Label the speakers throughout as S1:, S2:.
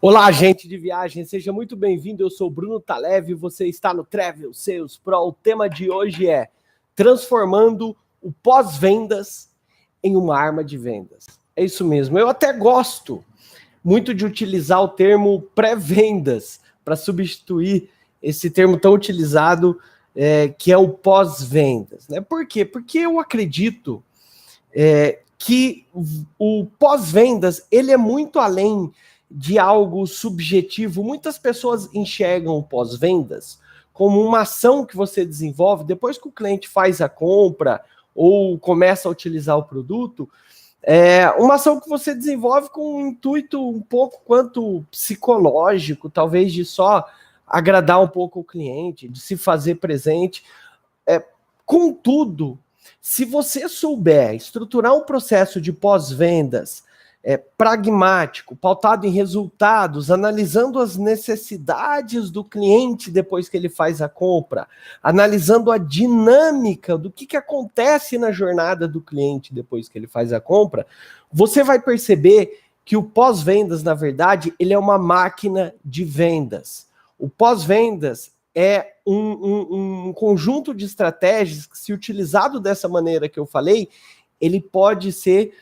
S1: Olá, gente de viagem, seja muito bem-vindo. Eu sou o Bruno Talev e você está no Travel Sales Pro. O tema de hoje é transformando o pós-vendas em uma arma de vendas. É isso mesmo. Eu até gosto muito de utilizar o termo pré-vendas para substituir esse termo tão utilizado que é o pós-vendas, né? Por quê? Porque eu acredito que o pós-vendas ele é muito além de algo subjetivo. Muitas pessoas enxergam o pós-vendas como uma ação que você desenvolve depois que o cliente faz a compra ou começa a utilizar o produto, uma ação que você desenvolve com um intuito um pouco quanto psicológico, talvez de só agradar um pouco o cliente, de se fazer presente. Contudo, se você souber estruturar um processo de pós-vendas pragmático, pautado em resultados, analisando as necessidades do cliente depois que ele faz a compra, analisando a dinâmica do que acontece na jornada do cliente depois que ele faz a compra, você vai perceber que o pós-vendas, na verdade, ele é uma máquina de vendas. O pós-vendas é um conjunto de estratégias que, se utilizado dessa maneira que eu falei, ele pode ser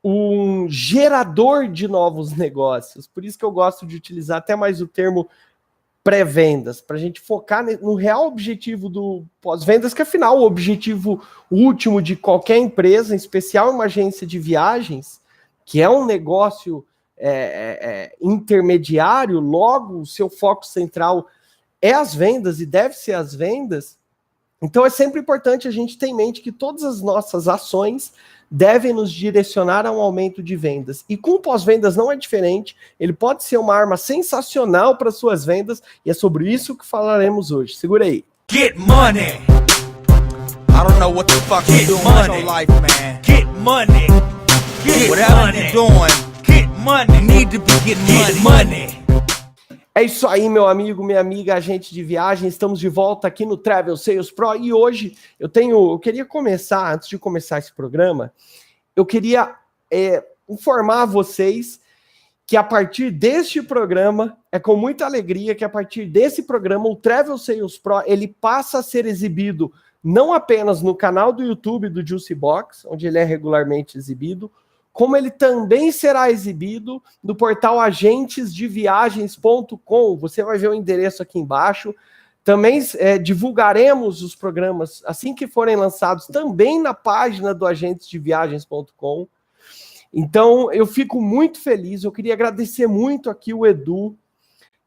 S1: um gerador de novos negócios. Por isso que eu gosto de utilizar até mais o termo pré-vendas, para a gente focar no real objetivo do pós-vendas, que afinal o objetivo último de qualquer empresa, em especial uma agência de viagens, que é um negócio intermediário, logo o seu foco central é as vendas e deve ser as vendas. Então é sempre importante a gente ter em mente que todas as nossas ações devem nos direcionar a um aumento de vendas. E com o pós-vendas não é diferente, ele pode ser uma arma sensacional para suas vendas, e é sobre isso que falaremos hoje. Segura aí.
S2: Get money. I don't know what the fuck you doing with your life, man. Get money. Get whatever you're doing. Get money. Need to be getting money.
S1: É isso aí, meu amigo, minha amiga, agente de viagem. Estamos de volta aqui no Travel Sales Pro e hoje eu queria começar, antes de começar esse programa, eu queria informar vocês que a partir deste programa, é com muita alegria que a partir desse programa, o Travel Sales Pro, ele passa a ser exibido não apenas no canal do YouTube do Juicy Box, onde ele é regularmente exibido, como ele também será exibido no portal agentesdeviagens.com. Você vai ver o endereço aqui embaixo. Também divulgaremos os programas, assim que forem lançados, também na página do agentesdeviagens.com. Então, eu fico muito feliz. Eu queria agradecer muito aqui o Edu,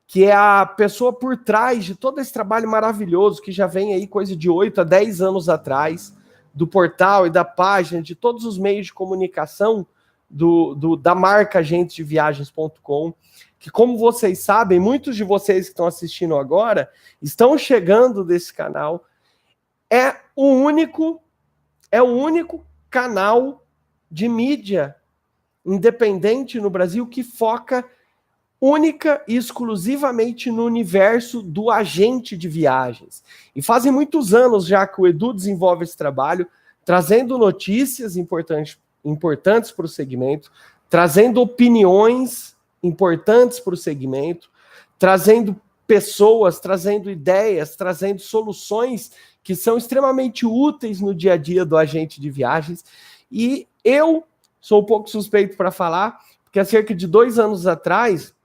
S1: que é a pessoa por trás de todo esse trabalho maravilhoso, que já vem aí coisa de 8 a 10 anos atrás, do portal e da página, de todos os meios de comunicação da marca agentesdeviagens.com, que, como vocês sabem, muitos de vocês que estão assistindo agora estão chegando desse canal. É o único canal de mídia independente no Brasil que foca única e exclusivamente no universo do agente de viagens. E fazem muitos anos já que o Edu desenvolve esse trabalho, trazendo notícias importantes para o segmento, trazendo opiniões importantes para o segmento, trazendo pessoas, trazendo ideias, trazendo soluções que são extremamente úteis no dia a dia do agente de viagens. E eu sou um pouco suspeito para falar, porque há cerca de 2 anos atrás,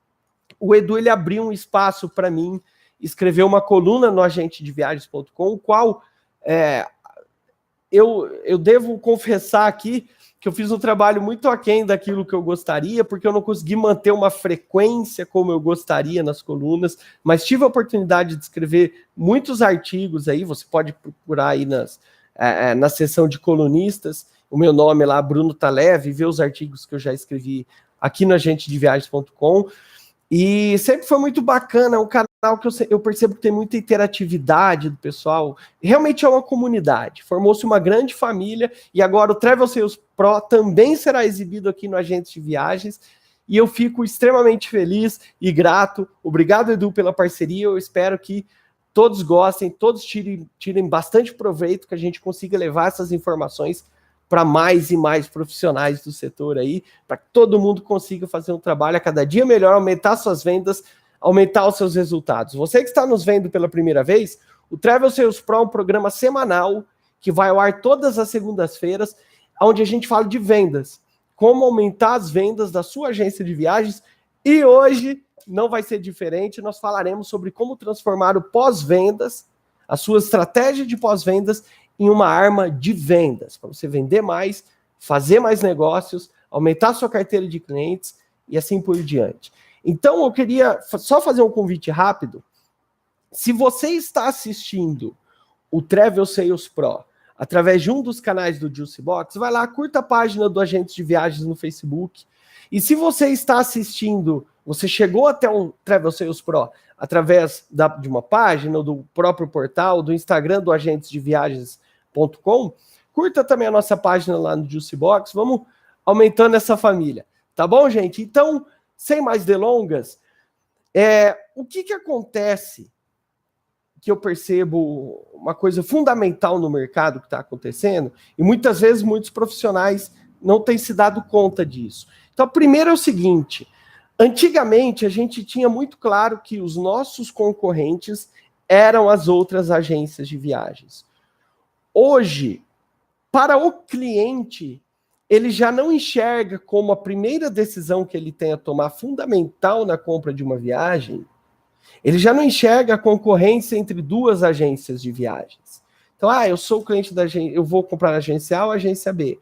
S1: o Edu ele abriu um espaço para mim, escrever uma coluna no agentesdeviagens.com, o qual eu devo confessar aqui que eu fiz um trabalho muito aquém daquilo que eu gostaria, porque eu não consegui manter uma frequência como eu gostaria nas colunas, mas tive a oportunidade de escrever muitos artigos aí. Você pode procurar aí na seção de colunistas, o meu nome lá, Bruno Talev, e ver os artigos que eu já escrevi aqui no agentesdeviagens.com. E sempre foi muito bacana, é um canal que eu percebo que tem muita interatividade do pessoal, realmente é uma comunidade, formou-se uma grande família, e agora o Travel Sales Pro também será exibido aqui no Agentes de Viagens, e eu fico extremamente feliz e grato. Obrigado, Edu, pela parceria. Eu espero que todos gostem, todos tirem bastante proveito, que a gente consiga levar essas informações para mais e mais profissionais do setor aí, para que todo mundo consiga fazer um trabalho a cada dia melhor, aumentar suas vendas, aumentar os seus resultados. Você que está nos vendo pela primeira vez, o Travel Sales Pro é um programa semanal que vai ao ar todas as segundas-feiras, onde a gente fala de vendas, como aumentar as vendas da sua agência de viagens, e hoje não vai ser diferente, nós falaremos sobre como transformar o pós-vendas, a sua estratégia de pós-vendas, em uma arma de vendas, para você vender mais, fazer mais negócios, aumentar sua carteira de clientes e assim por diante. Então, eu queria só fazer um convite rápido. Se você está assistindo o Travel Sales Pro através de um dos canais do Juicebox, vai lá, curta a página do Agentes de Viagens no Facebook. E se você está assistindo, você chegou até o Travel Sales Pro através de uma página, do próprio portal, do Instagram do agentesdeviagens.com, curta também a nossa página lá no Juicebox, vamos aumentando essa família. Tá bom, gente? Então, sem mais delongas, o que acontece, que eu percebo uma coisa fundamental no mercado que está acontecendo, e muitas vezes muitos profissionais não têm se dado conta disso. Então, primeiro é o seguinte, antigamente a gente tinha muito claro que os nossos concorrentes eram as outras agências de viagens. Hoje, para o cliente, ele já não enxerga como a primeira decisão que ele tem a tomar fundamental na compra de uma viagem, ele já não enxerga a concorrência entre duas agências de viagens. Então, eu sou o cliente da agência, eu vou comprar a agência A ou a agência B.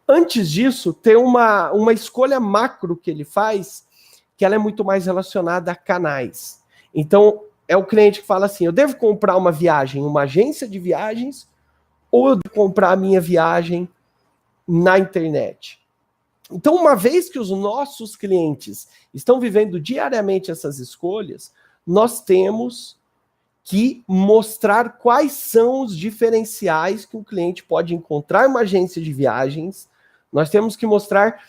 S1: Antes disso, tem uma escolha macro que ele faz, que ela é muito mais relacionada a canais. Então, é o cliente que fala assim, eu devo comprar uma viagem em uma agência de viagens ou eu devo comprar a minha viagem na internet? Então, uma vez que os nossos clientes estão vivendo diariamente essas escolhas, nós temos que mostrar quais são os diferenciais que o cliente pode encontrar em uma agência de viagens. Nós temos que mostrar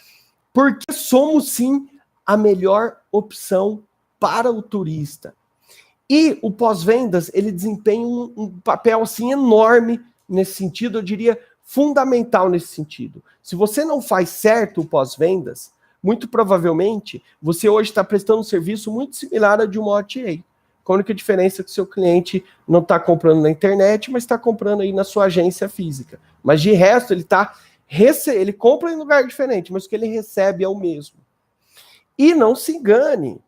S1: porque somos, sim, a melhor opção para o turista. E o pós-vendas, ele desempenha um papel assim, enorme nesse sentido, eu diria fundamental nesse sentido. Se você não faz certo o pós-vendas, muito provavelmente você hoje está prestando um serviço muito similar a de uma OTA. Com a única diferença é que o seu cliente não está comprando na internet, mas está comprando aí na sua agência física. Mas de resto, ele compra em lugar diferente, mas o que ele recebe é o mesmo. E não se engane,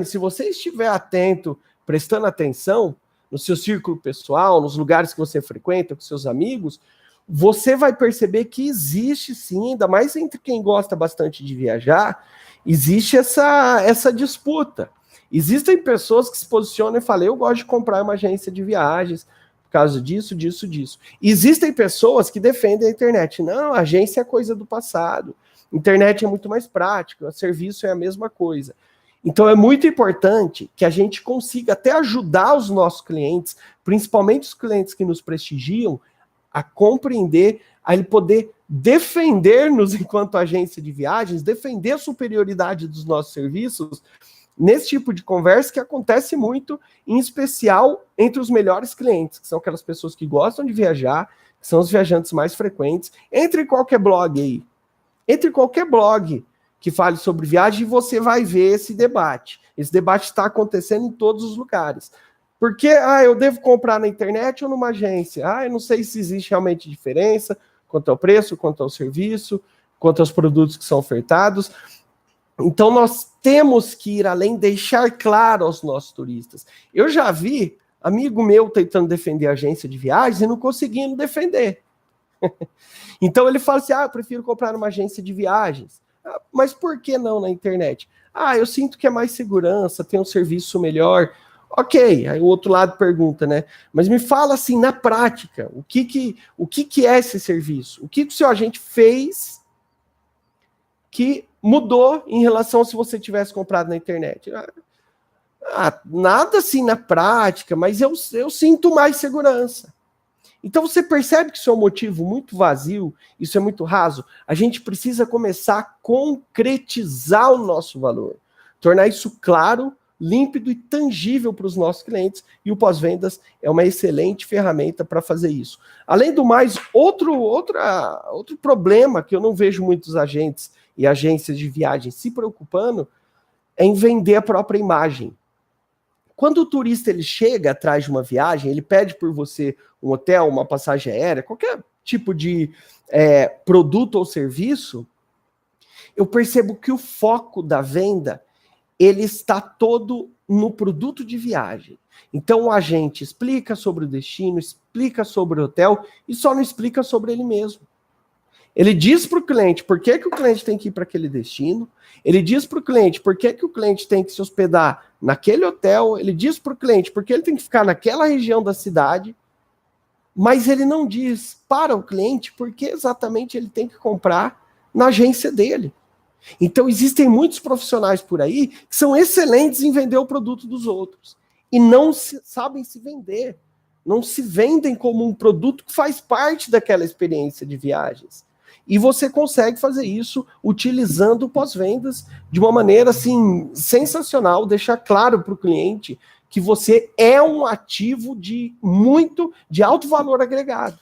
S1: se você estiver atento, prestando atenção no seu círculo pessoal, nos lugares que você frequenta com seus amigos, você vai perceber que existe sim, ainda mais entre quem gosta bastante de viajar, existe essa disputa. Existem pessoas que se posicionam e falam, eu gosto de comprar uma agência de viagens por causa disso, disso, disso. Existem pessoas que defendem a internet. Não, a agência é coisa do passado. Internet é muito mais prática, o serviço é a mesma coisa. Então é muito importante que a gente consiga até ajudar os nossos clientes, principalmente os clientes que nos prestigiam, a compreender, a ele poder defender-nos enquanto agência de viagens, defender a superioridade dos nossos serviços, nesse tipo de conversa que acontece muito, em especial entre os melhores clientes, que são aquelas pessoas que gostam de viajar, que são os viajantes mais frequentes. Entre qualquer blog aí, entre qualquer blog que fale sobre viagem, você vai ver esse debate. Esse debate está acontecendo em todos os lugares. Porque, eu devo comprar na internet ou numa agência? Eu não sei se existe realmente diferença quanto ao preço, quanto ao serviço, quanto aos produtos que são ofertados. Então, nós temos que ir além, deixar claro aos nossos turistas. Eu já vi amigo meu tentando defender a agência de viagens e não conseguindo defender. Então, ele fala assim, eu prefiro comprar numa agência de viagens. Mas por que não na internet? Eu sinto que é mais segurança, tem um serviço melhor. Ok, aí o outro lado pergunta, né? Mas me fala assim, na prática, o que é esse serviço? O que o seu agente fez que mudou em relação a se você tivesse comprado na internet? Nada assim na prática, mas eu sinto mais segurança. Então você percebe que isso é um motivo muito vazio, isso é muito raso. A gente precisa começar a concretizar o nosso valor, tornar isso claro límpido e tangível para os nossos clientes, e o pós-vendas é uma excelente ferramenta para fazer isso. Além do mais, outro problema que eu não vejo muitos agentes e agências de viagem se preocupando é em vender a própria imagem. Quando o turista ele chega atrás de uma viagem, ele pede por você um hotel, uma passagem aérea, qualquer tipo de produto ou serviço, eu percebo que o foco da venda ele está todo no produto de viagem. Então o agente explica sobre o destino, explica sobre o hotel e só não explica sobre ele mesmo. Ele diz para o cliente por que o cliente tem que ir para aquele destino, ele diz para o cliente por que o cliente tem que se hospedar naquele hotel, ele diz para o cliente por que ele tem que ficar naquela região da cidade, mas ele não diz para o cliente por que exatamente ele tem que comprar na agência dele. Então existem muitos profissionais por aí que são excelentes em vender o produto dos outros e não sabem se vender, não se vendem como um produto que faz parte daquela experiência de viagens. E você consegue fazer isso utilizando o pós-vendas de uma maneira assim sensacional, deixar claro para o cliente que você é um ativo de alto valor agregado.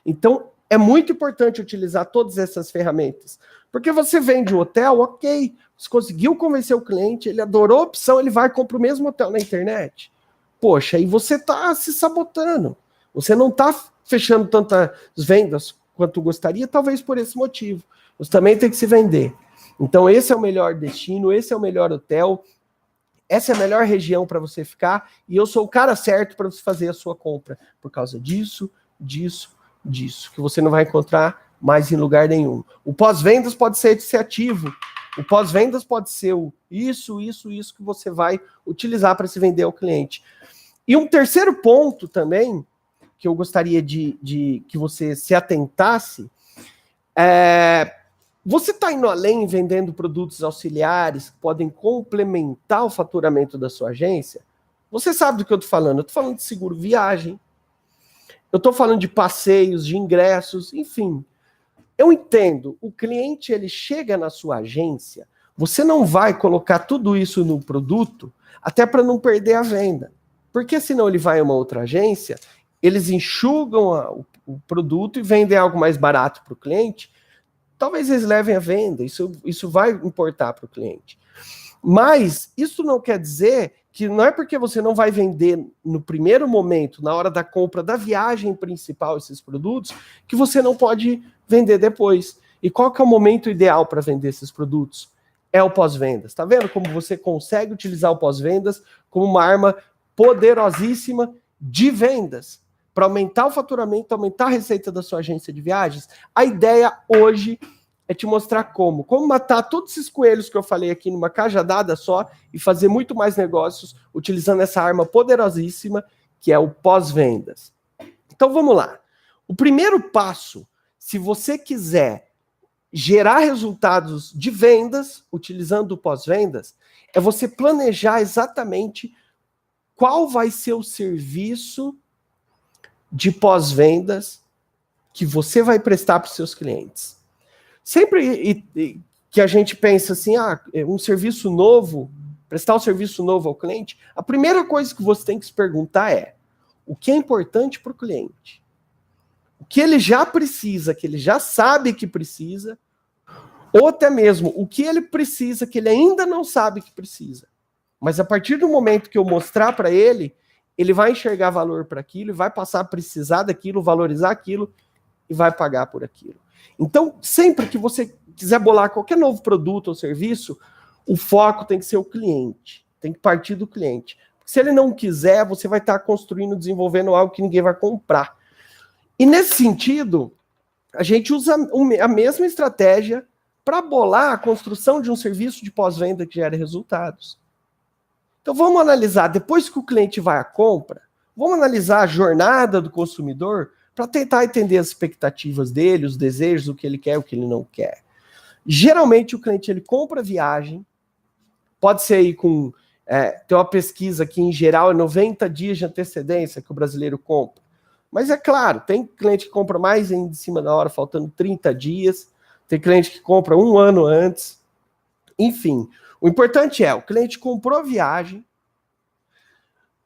S1: Então é muito importante utilizar todas essas ferramentas. Porque você vende o hotel, ok, você conseguiu convencer o cliente, ele adorou a opção, ele vai e compra o mesmo hotel na internet. Poxa, aí você está se sabotando. Você não está fechando tantas vendas quanto gostaria, talvez por esse motivo. Você também tem que se vender. Então esse é o melhor destino, esse é o melhor hotel, essa é a melhor região para você ficar, e eu sou o cara certo para você fazer a sua compra, por causa disso, que você não vai encontrar mais em lugar nenhum. O pós-vendas pode ser esse ativo. O pós-vendas pode ser o isso que você vai utilizar para se vender ao cliente. E um terceiro ponto também, que eu gostaria de que você se atentasse, você está indo além vendendo produtos auxiliares que podem complementar o faturamento da sua agência? Você sabe do que eu estou falando. Eu estou falando de seguro viagem, eu estou falando de passeios, de ingressos, enfim. Eu entendo, o cliente ele chega na sua agência, você não vai colocar tudo isso no produto, até para não perder a venda. Porque senão ele vai a uma outra agência, eles enxugam o produto e vendem algo mais barato para o cliente, talvez eles levem a venda, isso vai importar para o cliente. Mas isso não quer dizer que não é porque você não vai vender no primeiro momento, na hora da compra da viagem principal, esses produtos, que você não pode vender depois. E qual que é o momento ideal para vender esses produtos? É o pós-vendas. Tá vendo como você consegue utilizar o pós-vendas como uma arma poderosíssima de vendas para aumentar o faturamento, aumentar a receita da sua agência de viagens? A ideia hoje é te mostrar como matar todos esses coelhos que eu falei aqui numa cajadada só e fazer muito mais negócios utilizando essa arma poderosíssima que é o pós-vendas. Então vamos lá. O primeiro passo, se você quiser gerar resultados de vendas utilizando o pós-vendas, é você planejar exatamente qual vai ser o serviço de pós-vendas que você vai prestar para os seus clientes. Sempre que a gente pensa assim, um serviço novo, prestar um serviço novo ao cliente, a primeira coisa que você tem que se perguntar é o que é importante para o cliente? O que ele já precisa, que ele já sabe que precisa, ou até mesmo o que ele precisa, que ele ainda não sabe que precisa. Mas a partir do momento que eu mostrar para ele, ele vai enxergar valor para aquilo, vai passar a precisar daquilo, valorizar aquilo e vai pagar por aquilo. Então, sempre que você quiser bolar qualquer novo produto ou serviço, o foco tem que ser o cliente, tem que partir do cliente. Se ele não quiser, você vai estar construindo, desenvolvendo algo que ninguém vai comprar. E nesse sentido, a gente usa a mesma estratégia para bolar a construção de um serviço de pós-venda que gere resultados. Então vamos analisar, depois que o cliente vai à compra, vamos analisar a jornada do consumidor para tentar entender as expectativas dele, os desejos, o que ele quer, o que ele não quer. Geralmente o cliente ele compra viagem, pode ser aí com... tem uma pesquisa que em geral é 90 dias de antecedência que o brasileiro compra. Mas é claro, tem cliente que compra mais em cima da hora, faltando 30 dias, tem cliente que compra um ano antes. Enfim, O importante é, o cliente comprou a viagem,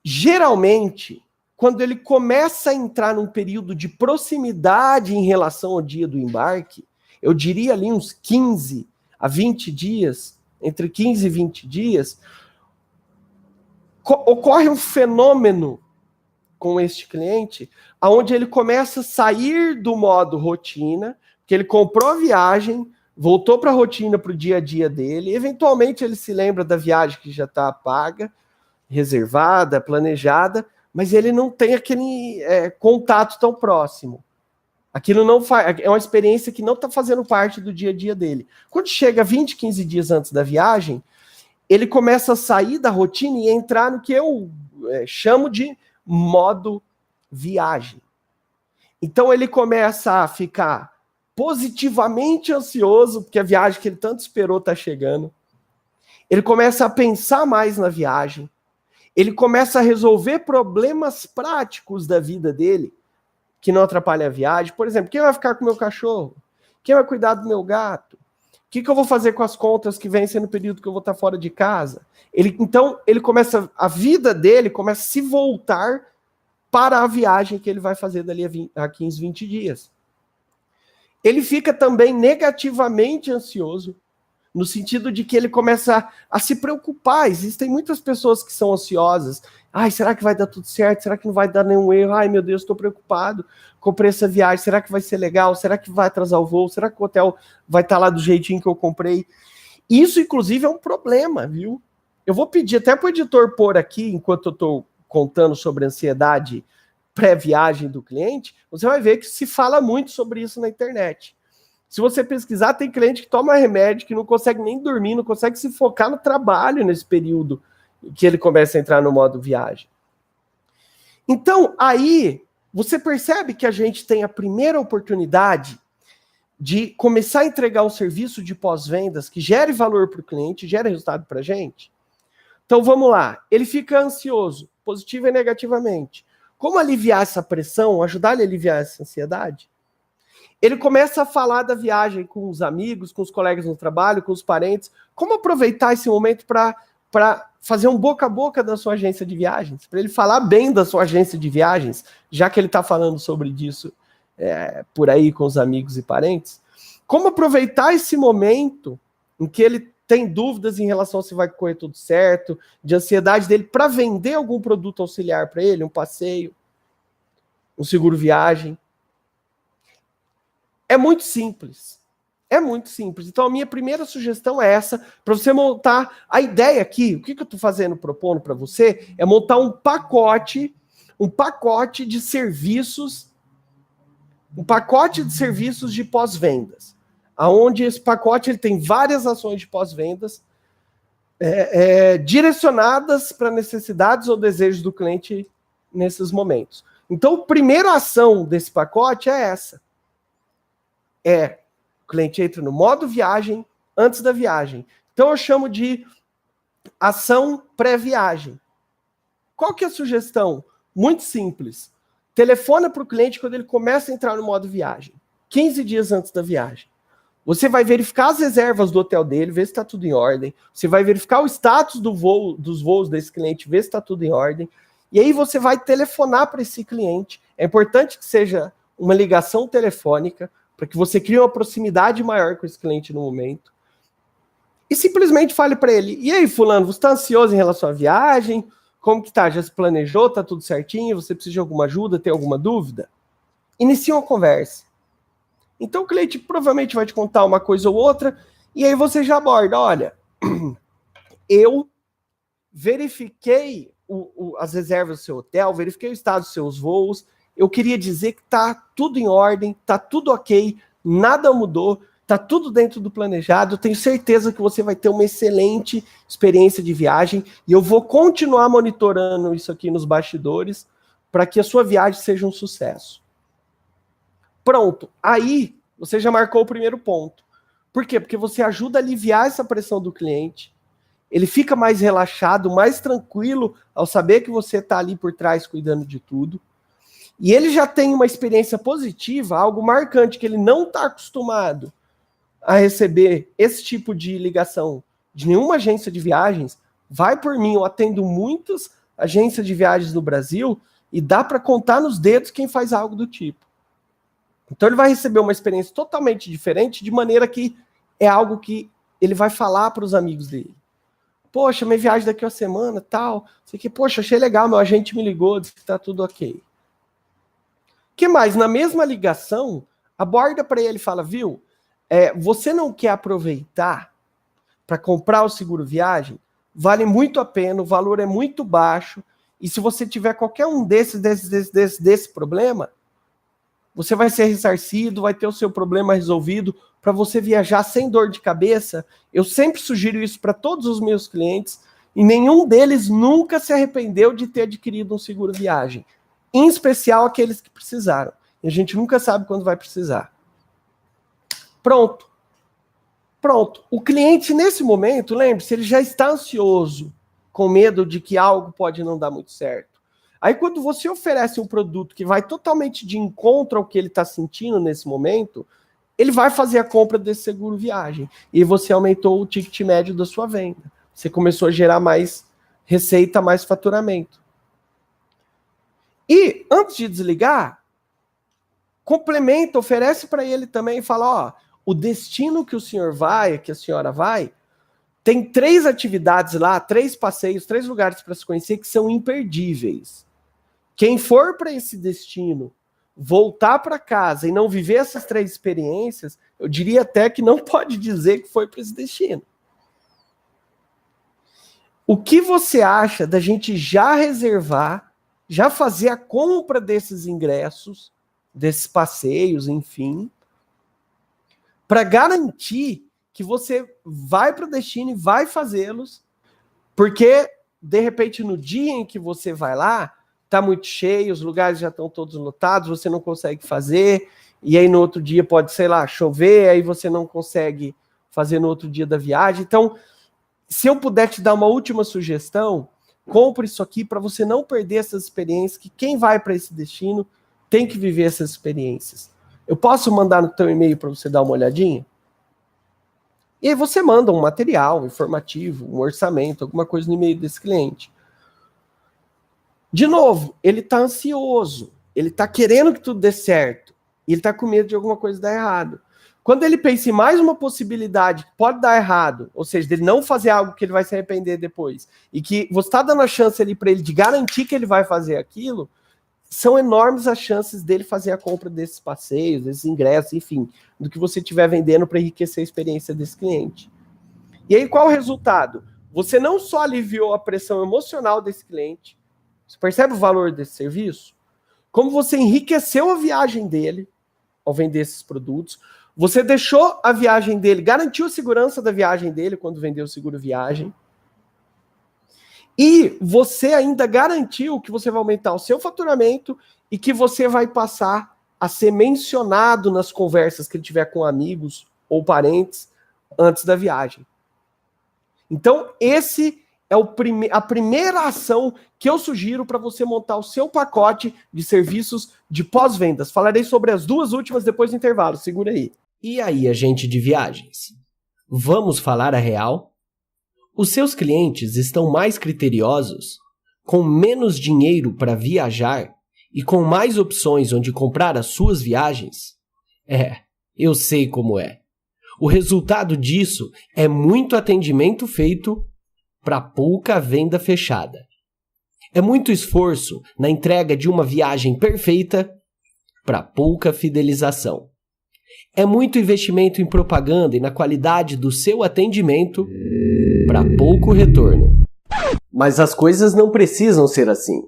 S1: geralmente, quando ele começa a entrar num período de proximidade em relação ao dia do embarque, eu diria ali uns 15 a 20 dias, entre 15 e 20 dias, ocorre um fenômeno com este cliente, onde ele começa a sair do modo rotina, que ele comprou a viagem, voltou para a rotina, para o dia a dia dele, eventualmente ele se lembra da viagem que já está paga, reservada, planejada, mas ele não tem aquele contato tão próximo. Aquilo não faz, é uma experiência que não está fazendo parte do dia a dia dele. Quando chega 20, 15 dias antes da viagem, ele começa a sair da rotina e entrar no que eu chamo de modo viagem. Então ele começa a ficar positivamente ansioso, porque a viagem que ele tanto esperou está chegando. Ele começa a pensar mais na viagem. Ele começa a resolver problemas práticos da vida dele, que não atrapalham a viagem. Por exemplo, quem vai ficar com o meu cachorro? Quem vai cuidar do meu gato? O que eu vou fazer com as contas que vencem no período que eu vou estar fora de casa? Então, a vida dele começa a se voltar para a viagem que ele vai fazer dali a 15, 20 dias. Ele fica também negativamente ansioso, no sentido de que ele começa a se preocupar. Existem muitas pessoas que são ansiosas. Ai, será que vai dar tudo certo? Será que não vai dar nenhum erro? Ai, meu Deus, estou preocupado. Comprei essa viagem. Será que vai ser legal? Será que vai atrasar o voo? Será que o hotel vai estar lá do jeitinho que eu comprei? Isso, inclusive, é um problema, viu? Eu vou pedir até para o editor pôr aqui, enquanto eu estou contando sobre a ansiedade pré-viagem do cliente, você vai ver que se fala muito sobre isso na internet. Se você pesquisar, tem cliente que toma remédio, que não consegue nem dormir, não consegue se focar no trabalho nesse período que ele começa a entrar no modo viagem. Então, aí, você percebe que a gente tem a primeira oportunidade de começar a entregar um serviço de pós-vendas que gere valor para o cliente, gere resultado para a gente. Então, vamos lá. Ele fica ansioso, positivo e negativamente. Como aliviar essa pressão, ajudar ele a aliviar essa ansiedade? Ele começa a falar da viagem com os amigos, com os colegas no trabalho, com os parentes. Como aproveitar esse momento para fazer um boca a boca da sua agência de viagens? Para ele falar bem da sua agência de viagens, já que ele está falando sobre isso por aí com os amigos e parentes. Como aproveitar esse momento em que ele tem dúvidas em relação a se vai correr tudo certo, de ansiedade dele, para vender algum produto auxiliar para ele, um passeio, um seguro viagem. É muito simples. É muito simples. Então, a minha primeira sugestão é essa, para você montar a ideia aqui. O que eu estou propondo para você, é montar um pacote de serviços, de pós-vendas, aonde esse pacote ele tem várias ações de pós-vendas direcionadas para necessidades ou desejos do cliente nesses momentos. Então, a primeira ação desse pacote é essa. O cliente entra no modo viagem antes da viagem. Então eu chamo de ação pré-viagem. Qual que é a sugestão? Muito simples. Telefona para o cliente quando ele começa a entrar no modo viagem. 15 dias antes da viagem. Você vai verificar as reservas do hotel dele, ver se está tudo em ordem. Você vai verificar o status dos voos desse cliente, ver se está tudo em ordem. E aí você vai telefonar para esse cliente. É importante que seja uma ligação telefônica, para que você crie uma proximidade maior com esse cliente no momento. E simplesmente fale para ele, e aí, fulano, você está ansioso em relação à viagem? Como que tá? Já se planejou? Tá tudo certinho? Você precisa de alguma ajuda? Tem alguma dúvida? Inicie uma conversa. Então o cliente provavelmente vai te contar uma coisa ou outra, e aí você já aborda, olha, eu verifiquei as reservas do seu hotel, verifiquei o estado dos seus voos, eu queria dizer que tá tudo em ordem, tá tudo ok, nada mudou, tá tudo dentro do planejado, eu tenho certeza que você vai ter uma excelente experiência de viagem e eu vou continuar monitorando isso aqui nos bastidores para que a sua viagem seja um sucesso. Pronto, aí você já marcou o primeiro ponto. Por quê? Porque você ajuda a aliviar essa pressão do cliente, ele fica mais relaxado, mais tranquilo ao saber que você está ali por trás cuidando de tudo. E ele já tem uma experiência positiva, algo marcante, que ele não está acostumado a receber esse tipo de ligação de nenhuma agência de viagens, vai por mim, eu atendo muitas agências de viagens no Brasil e dá para contar nos dedos quem faz algo do tipo. Então ele vai receber uma experiência totalmente diferente, de maneira que é algo que ele vai falar para os amigos dele. Poxa, minha viagem daqui a uma semana, tal. Sei que, poxa, achei legal, meu agente me ligou, disse que tá tudo ok. O que mais? Na mesma ligação, aborda para ele e fala, viu, você não quer aproveitar para comprar o seguro viagem? Vale muito a pena, o valor é muito baixo, e se você tiver qualquer um desse problema, você vai ser ressarcido, vai ter o seu problema resolvido para você viajar sem dor de cabeça. Eu sempre sugiro isso para todos os meus clientes e nenhum deles nunca se arrependeu de ter adquirido um seguro viagem. Em especial aqueles que precisaram. E a gente nunca sabe quando vai precisar. Pronto. O cliente, nesse momento, lembre-se, ele já está ansioso, com medo de que algo pode não dar muito certo. Aí quando você oferece um produto que vai totalmente de encontro ao que ele está sentindo nesse momento, ele vai fazer a compra desse seguro viagem. E você aumentou o ticket médio da sua venda. Você começou a gerar mais receita, mais faturamento. E, antes de desligar, complementa, oferece para ele também e fala, ó, o destino que o senhor vai, que a senhora vai, tem 3 atividades lá, 3 passeios, 3 lugares para se conhecer que são imperdíveis. Quem for para esse destino, voltar para casa e não viver essas 3 experiências, eu diria até que não pode dizer que foi para esse destino. O que você acha da gente já reservar, já fazer a compra desses ingressos, desses passeios, enfim, para garantir que você vai para o destino e vai fazê-los, porque, de repente, no dia em que você vai lá, está muito cheio, os lugares já estão todos lotados, você não consegue fazer, e aí no outro dia pode, sei lá, chover, aí você não consegue fazer no outro dia da viagem. Então, se eu puder te dar uma última sugestão, compre isso aqui para você não perder essas experiências, que quem vai para esse destino tem que viver essas experiências. Eu posso mandar no teu e-mail para você dar uma olhadinha? E aí você manda um material informativo, um orçamento, alguma coisa no e-mail desse cliente. De novo, ele está ansioso, ele está querendo que tudo dê certo, e ele está com medo de alguma coisa dar errado. Quando ele pensa em mais uma possibilidade que pode dar errado, ou seja, dele não fazer algo que ele vai se arrepender depois, e que você está dando a chance ali para ele de garantir que ele vai fazer aquilo, são enormes as chances dele fazer a compra desses passeios, desses ingressos, enfim, do que você estiver vendendo para enriquecer a experiência desse cliente. E aí qual o resultado? Você não só aliviou a pressão emocional desse cliente, você percebe o valor desse serviço? Como você enriqueceu a viagem dele ao vender esses produtos, você deixou a viagem dele, garantiu a segurança da viagem dele quando vendeu o seguro viagem, e você ainda garantiu que você vai aumentar o seu faturamento e que você vai passar a ser mencionado nas conversas que ele tiver com amigos ou parentes antes da viagem. Então, esse é a primeira ação que eu sugiro para você montar o seu pacote de serviços de pós-vendas. Falarei sobre as 2 últimas depois do intervalo. Segura aí.
S3: E aí, agente de viagens? Vamos falar a real? Os seus clientes estão mais criteriosos, com menos dinheiro para viajar e com mais opções onde comprar as suas viagens? Eu sei como é. O resultado disso é muito atendimento feito para pouca venda fechada. É muito esforço na entrega de uma viagem perfeita para pouca fidelização. É muito investimento em propaganda e na qualidade do seu atendimento para pouco retorno.
S1: Mas as coisas não precisam ser assim.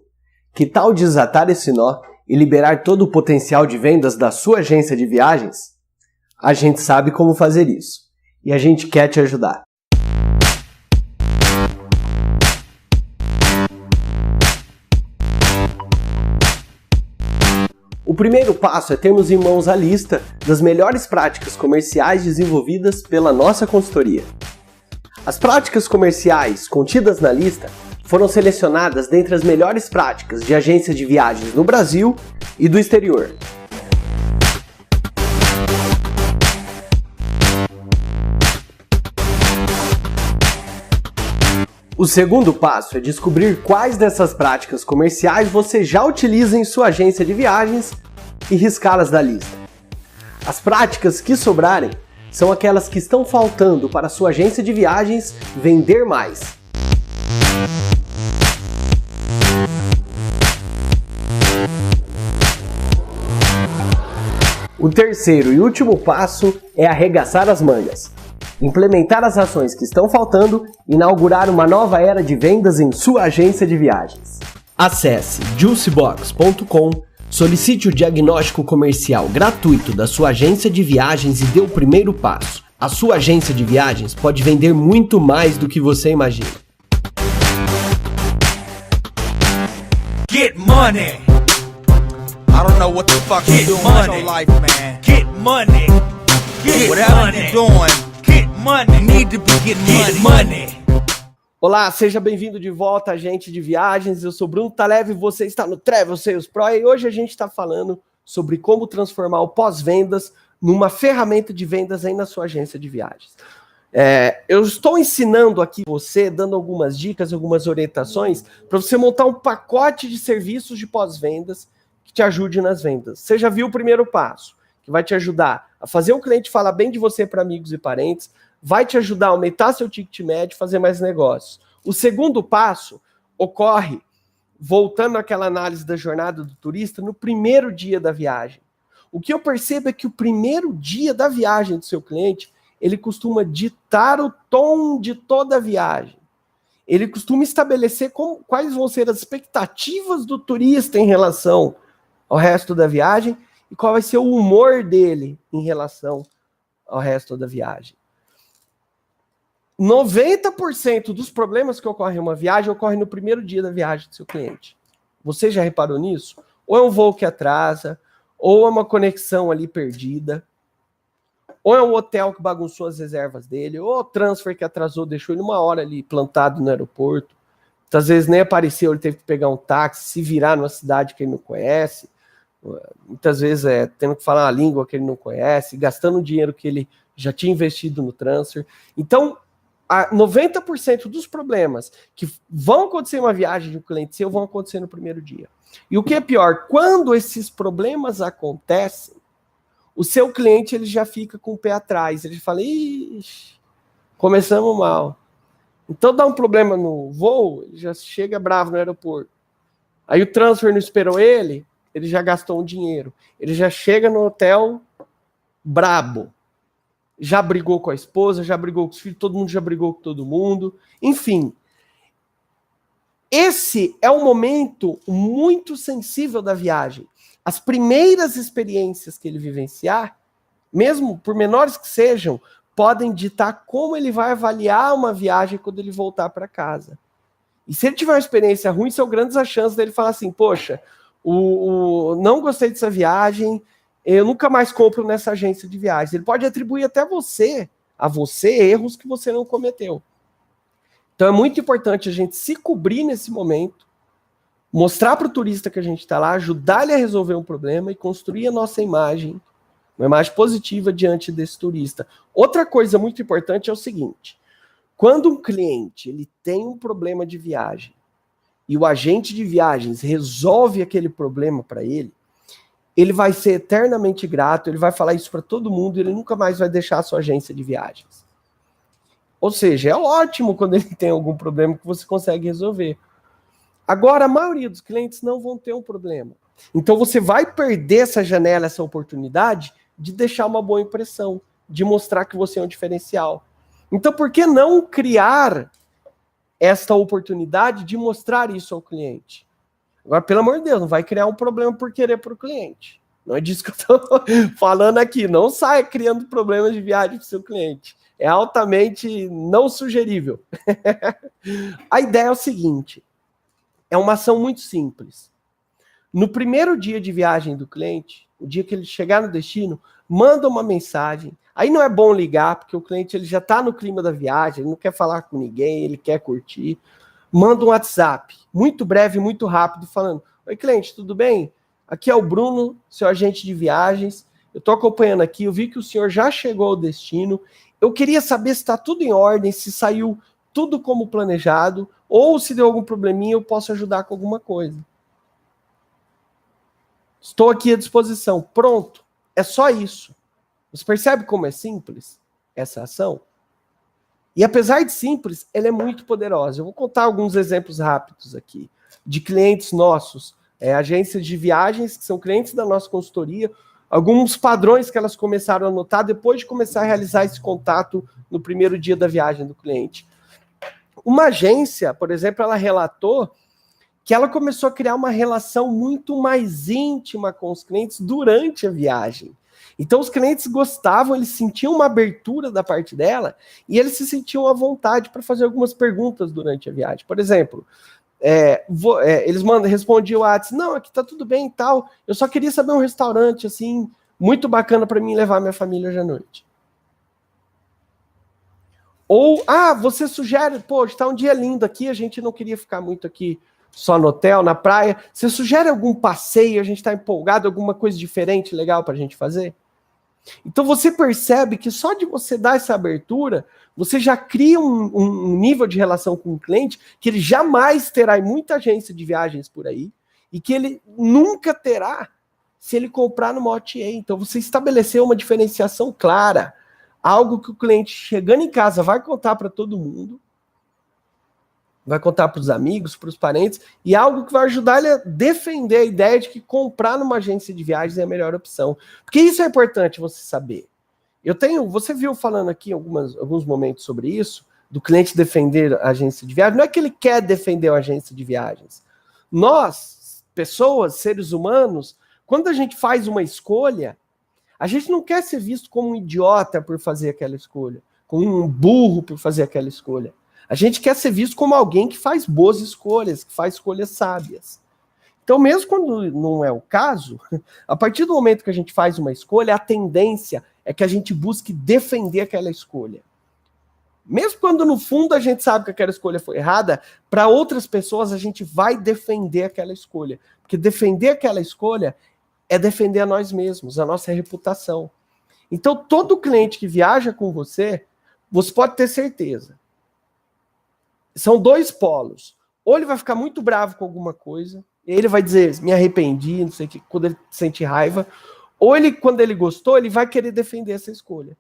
S1: Que tal desatar esse nó e liberar todo o potencial de vendas da sua agência de viagens? A gente sabe como fazer isso e a gente quer te ajudar. O primeiro passo é termos em mãos a lista das melhores práticas comerciais desenvolvidas pela nossa consultoria. As práticas comerciais contidas na lista foram selecionadas dentre as melhores práticas de agência de viagens no Brasil e do exterior.
S3: O segundo passo é descobrir quais dessas práticas comerciais você já utiliza em sua agência de viagens e riscá-las da lista. As práticas que sobrarem são aquelas que estão faltando para a sua agência de viagens vender mais. O terceiro e último passo é arregaçar as mangas. Implementar as ações que estão faltando e inaugurar uma nova era de vendas em sua agência de viagens. Acesse juicebox.com, solicite o diagnóstico comercial gratuito da sua agência de viagens e dê o primeiro passo. A sua agência de viagens pode vender muito mais do que você imagina.
S2: Get money. I don't know what the fuck you doing with your life, man. Get money. Get whatever you're doing. Get money. Need to be getting money.
S1: Olá, seja bem-vindo de volta, agente de viagens. Eu sou Bruno Talev e você está no Travel Sales Pro e hoje a gente está falando sobre como transformar o pós-vendas numa ferramenta de vendas aí na sua agência de viagens. Eu estou ensinando aqui você, dando algumas dicas, algumas orientações para você montar um pacote de serviços de pós-vendas que te ajude nas vendas. Você já viu o primeiro passo, que vai te ajudar a fazer o cliente falar bem de você para amigos e parentes, vai te ajudar a aumentar seu ticket médio e fazer mais negócios. O segundo passo ocorre, voltando àquela análise da jornada do turista, no primeiro dia da viagem. O que eu percebo é que o primeiro dia da viagem do seu cliente, ele costuma ditar o tom de toda a viagem. Ele costuma estabelecer quais vão ser as expectativas do turista em relação ao resto da viagem e qual vai ser o humor dele em relação ao resto da viagem. 90% dos problemas que ocorrem em uma viagem ocorrem no primeiro dia da viagem do seu cliente. Você já reparou nisso? Ou é um voo que atrasa, ou é uma conexão ali perdida, ou é um hotel que bagunçou as reservas dele, ou o transfer que atrasou, deixou ele uma hora ali plantado no aeroporto. Muitas vezes nem apareceu, ele teve que pegar um táxi, se virar numa cidade que ele não conhece. Muitas vezes tendo que falar uma língua que ele não conhece, gastando o dinheiro que ele já tinha investido no transfer. Então, 90% dos problemas que vão acontecer em uma viagem de um cliente seu vão acontecer no primeiro dia. E o que é pior, quando esses problemas acontecem, o seu cliente ele já fica com o pé atrás. Ele fala, ixi, começamos mal. Então dá um problema no voo, ele já chega bravo no aeroporto. Aí o transfer não esperou ele já gastou um dinheiro. Ele já chega no hotel brabo. Já brigou com a esposa, já brigou com os filhos, todo mundo já brigou com todo mundo. Enfim, esse é um momento muito sensível da viagem. As primeiras experiências que ele vivenciar, mesmo por menores que sejam, podem ditar como ele vai avaliar uma viagem quando ele voltar para casa. E se ele tiver uma experiência ruim, são grandes as chances dele falar assim, poxa, não gostei dessa viagem, eu nunca mais compro nessa agência de viagens. Ele pode atribuir até a você erros que você não cometeu. Então é muito importante a gente se cobrir nesse momento, mostrar para o turista que a gente está lá, ajudar ele a resolver um problema e construir a nossa imagem, uma imagem positiva diante desse turista. Outra coisa muito importante é o seguinte, quando um cliente ele tem um problema de viagem e o agente de viagens resolve aquele problema para ele vai ser eternamente grato, ele vai falar isso para todo mundo, ele nunca mais vai deixar a sua agência de viagens. Ou seja, é ótimo quando ele tem algum problema que você consegue resolver. Agora, a maioria dos clientes não vão ter um problema. Então você vai perder essa janela, essa oportunidade de deixar uma boa impressão, de mostrar que você é um diferencial. Então por que não criar esta oportunidade de mostrar isso ao cliente? Agora, pelo amor de Deus, não vai criar um problema por querer para o cliente. Não é disso que eu estou falando aqui. Não saia criando problemas de viagem para o seu cliente. É altamente não sugerível. A ideia é o seguinte, é uma ação muito simples. No primeiro dia de viagem do cliente, o dia que ele chegar no destino, manda uma mensagem. Aí não é bom ligar, porque o cliente ele já está no clima da viagem, ele não quer falar com ninguém, ele quer curtir. Manda um WhatsApp, muito breve, muito rápido, falando, oi cliente, tudo bem? Aqui é o Bruno, seu agente de viagens, eu estou acompanhando aqui, eu vi que o senhor já chegou ao destino, eu queria saber se está tudo em ordem, se saiu tudo como planejado, ou se deu algum probleminha, eu posso ajudar com alguma coisa. Estou aqui à disposição. Pronto. É só isso. Você percebe como é simples essa ação? E apesar de simples, ela é muito poderosa. Eu vou contar alguns exemplos rápidos aqui de clientes nossos, agências de viagens que são clientes da nossa consultoria, alguns padrões que elas começaram a notar depois de começar a realizar esse contato no primeiro dia da viagem do cliente. Uma agência, por exemplo, ela relatou que ela começou a criar uma relação muito mais íntima com os clientes durante a viagem. Então os clientes gostavam, eles sentiam uma abertura da parte dela e eles se sentiam à vontade para fazer algumas perguntas durante a viagem. Por exemplo, eles respondiam o WhatsApp, não, aqui tá tudo bem e tal, eu só queria saber um restaurante assim, muito bacana para mim levar minha família hoje à noite. Ou, você sugere, hoje tá um dia lindo aqui, a gente não queria ficar muito aqui só no hotel, na praia, você sugere algum passeio, a gente tá empolgado, alguma coisa diferente, legal pra gente fazer? Então você percebe que só de você dar essa abertura, você já cria um nível de relação com o cliente que ele jamais terá em muita agência de viagens por aí e que ele nunca terá se ele comprar no OTA. Então você estabeleceu uma diferenciação clara, algo que o cliente chegando em casa vai contar para todo mundo, vai contar para os amigos, para os parentes, e algo que vai ajudar ele a defender a ideia de que comprar numa agência de viagens é a melhor opção. Porque isso é importante você saber. Você viu falando aqui em alguns momentos sobre isso, do cliente defender a agência de viagens. Não é que ele quer defender a agência de viagens. Nós, pessoas, seres humanos, quando a gente faz uma escolha, a gente não quer ser visto como um idiota por fazer aquela escolha, como um burro por fazer aquela escolha. A gente quer ser visto como alguém que faz boas escolhas, que faz escolhas sábias. Então, mesmo quando não é o caso, a partir do momento que a gente faz uma escolha, a tendência é que a gente busque defender aquela escolha. Mesmo quando, no fundo, a gente sabe que aquela escolha foi errada, para outras pessoas a gente vai defender aquela escolha. Porque defender aquela escolha é defender a nós mesmos, a nossa reputação. Então, todo cliente que viaja com você pode ter certeza. São dois polos. Ou ele vai ficar muito bravo com alguma coisa, e ele vai dizer, me arrependi, não sei o que, quando ele sente raiva. Ou ele, quando ele gostou, ele vai querer defender essa escolha.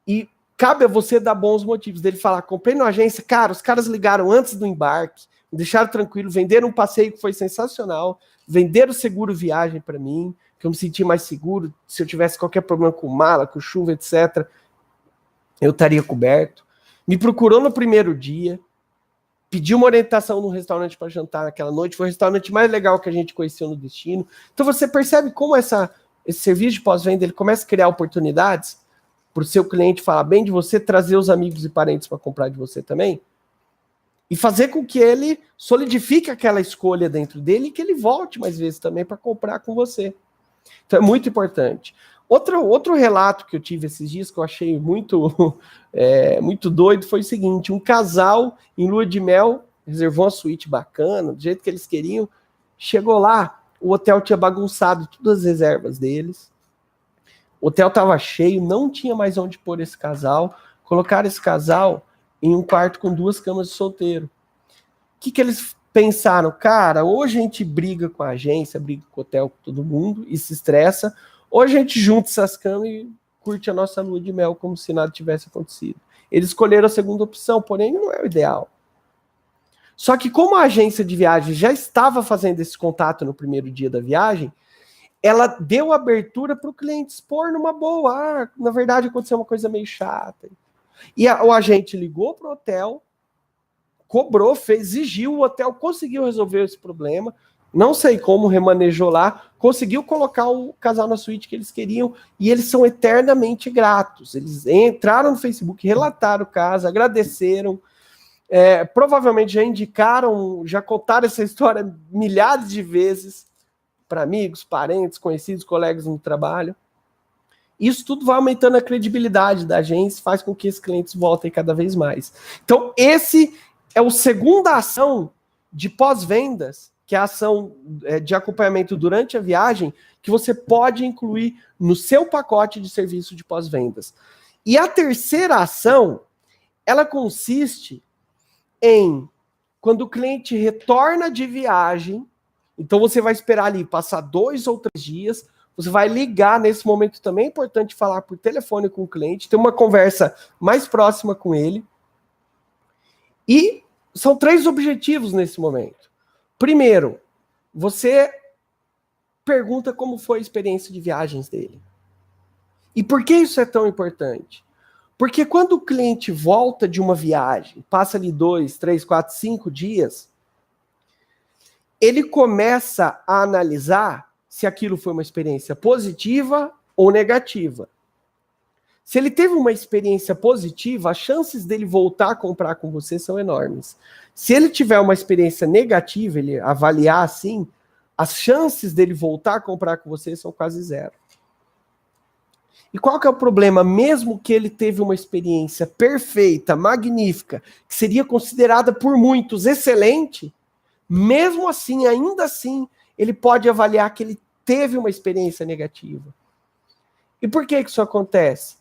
S1: E cabe a você dar bons motivos dele falar, comprei na agência, cara, os caras ligaram antes do embarque, me deixaram tranquilo, venderam um passeio que foi sensacional, venderam seguro viagem para mim, que eu me senti mais seguro, se eu tivesse qualquer problema com mala, com chuva, etc., eu estaria coberto. Me procurou no primeiro dia, pediu uma orientação no restaurante para jantar naquela noite, foi o restaurante mais legal que a gente conheceu no destino. Então você percebe como esse serviço de pós-venda ele começa a criar oportunidades para o seu cliente falar bem de você, trazer os amigos e parentes para comprar de você também, e fazer com que ele solidifique aquela escolha dentro dele e que ele volte mais vezes também para comprar com você. Então é muito importante. Outro relato que eu tive esses dias, que eu achei muito, muito doido, foi o seguinte, um casal em lua de mel reservou uma suíte bacana, do jeito que eles queriam, chegou lá, o hotel tinha bagunçado todas as reservas deles, o hotel estava cheio, não tinha mais onde pôr esse casal, colocaram esse casal em um quarto com 2 camas de solteiro. O que eles pensaram? Cara, ou a gente briga com a agência, briga com o hotel, com todo mundo, e se estressa, ou a gente junta essas camas e curte a nossa lua de mel como se nada tivesse acontecido. Eles escolheram a segunda opção, porém não é o ideal. Só que como a agência de viagem já estava fazendo esse contato no primeiro dia da viagem, ela deu abertura para o cliente expor numa boa. Na verdade aconteceu uma coisa meio chata. E o agente ligou para o hotel, cobrou, exigiu, o hotel conseguiu resolver esse problema, não sei como, remanejou lá, conseguiu colocar o casal na suíte que eles queriam, e eles são eternamente gratos. Eles entraram no Facebook, relataram o caso, agradeceram, provavelmente já indicaram, já contaram essa história milhares de vezes para amigos, parentes, conhecidos, colegas no trabalho. Isso tudo vai aumentando a credibilidade da agência, faz com que esses clientes voltem cada vez mais. Então, esse é a segunda ação de pós-vendas, que é a ação de acompanhamento durante a viagem, que você pode incluir no seu pacote de serviço de pós-vendas. E a terceira ação, ela consiste em quando o cliente retorna de viagem, então você vai esperar ali passar 2 ou 3 dias, você vai ligar nesse momento também, é importante falar por telefone com o cliente, ter uma conversa mais próxima com ele. E são 3 objetivos nesse momento. Primeiro, você pergunta como foi a experiência de viagens dele. E por que isso é tão importante? Porque quando o cliente volta de uma viagem, passa ali 2, 3, 4, 5 dias, ele começa a analisar se aquilo foi uma experiência positiva ou negativa. Se ele teve uma experiência positiva, as chances dele voltar a comprar com você são enormes. Se ele tiver uma experiência negativa, ele avaliar assim, as chances dele voltar a comprar com você são quase zero. E qual que é o problema? Mesmo que ele teve uma experiência perfeita, magnífica, que seria considerada por muitos excelente, mesmo assim, ainda assim, ele pode avaliar que ele teve uma experiência negativa. E por que isso acontece?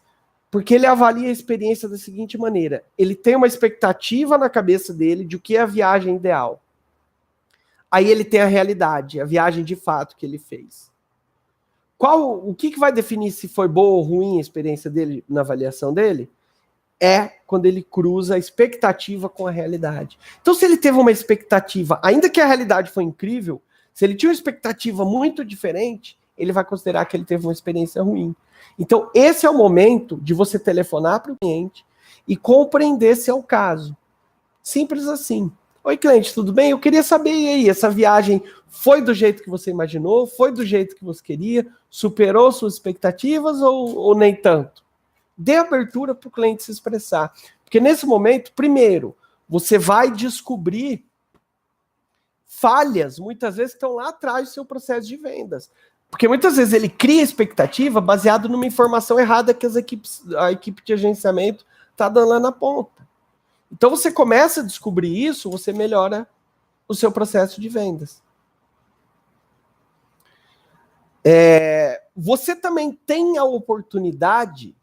S1: Porque ele avalia a experiência da seguinte maneira: ele tem uma expectativa na cabeça dele de o que é a viagem ideal. Aí ele tem a realidade, a viagem de fato que ele fez. O que vai definir se foi boa ou ruim a experiência dele na avaliação dele? É quando ele cruza a expectativa com a realidade. Então, se ele teve uma expectativa, ainda que a realidade foi incrível, se ele tinha uma expectativa muito diferente, ele vai considerar que ele teve uma experiência ruim. Então, esse é o momento de você telefonar para o cliente e compreender se é o caso. Simples assim. Oi, cliente, tudo bem? Eu queria saber, e aí, essa viagem foi do jeito que você imaginou? Foi do jeito que você queria? Superou suas expectativas ou nem tanto? Dê abertura para o cliente se expressar. Porque nesse momento, primeiro, você vai descobrir falhas, muitas vezes, que estão lá atrás do seu processo de vendas. Porque muitas vezes ele cria expectativa baseado numa informação errada que a equipe de agenciamento está dando lá na ponta. Então você começa a descobrir isso, você melhora o seu processo de vendas. Você também tem a oportunidade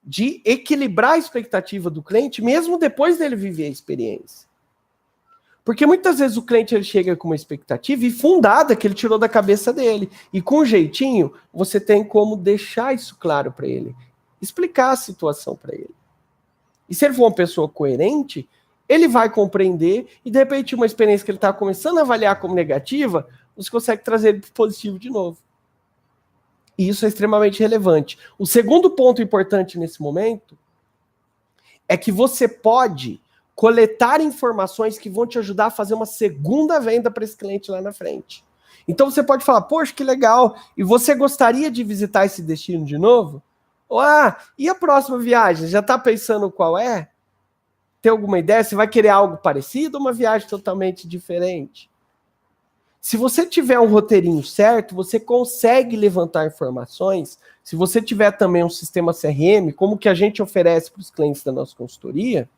S1: de equilibrar a expectativa do cliente, mesmo depois dele viver a experiência. Porque muitas vezes o cliente ele chega com uma expectativa infundada que ele tirou da cabeça dele. E com um jeitinho, você tem como deixar isso claro para ele. Explicar a situação para ele. E se ele for uma pessoa coerente, ele vai compreender e de repente uma experiência que ele está começando a avaliar como negativa, você consegue trazer ele para o positivo de novo. E isso é extremamente relevante. O segundo ponto importante nesse momento é que você pode coletar informações que vão te ajudar a fazer uma segunda venda para esse cliente lá na frente. Então você pode falar, poxa, que legal, e você gostaria de visitar esse destino de novo? E a próxima viagem? Já está pensando qual é? Tem alguma ideia? Você vai querer algo parecido ou uma viagem totalmente diferente? Se você tiver um roteirinho certo, você consegue levantar informações. Se você tiver também um sistema CRM, como que a gente oferece para os clientes da nossa consultoria,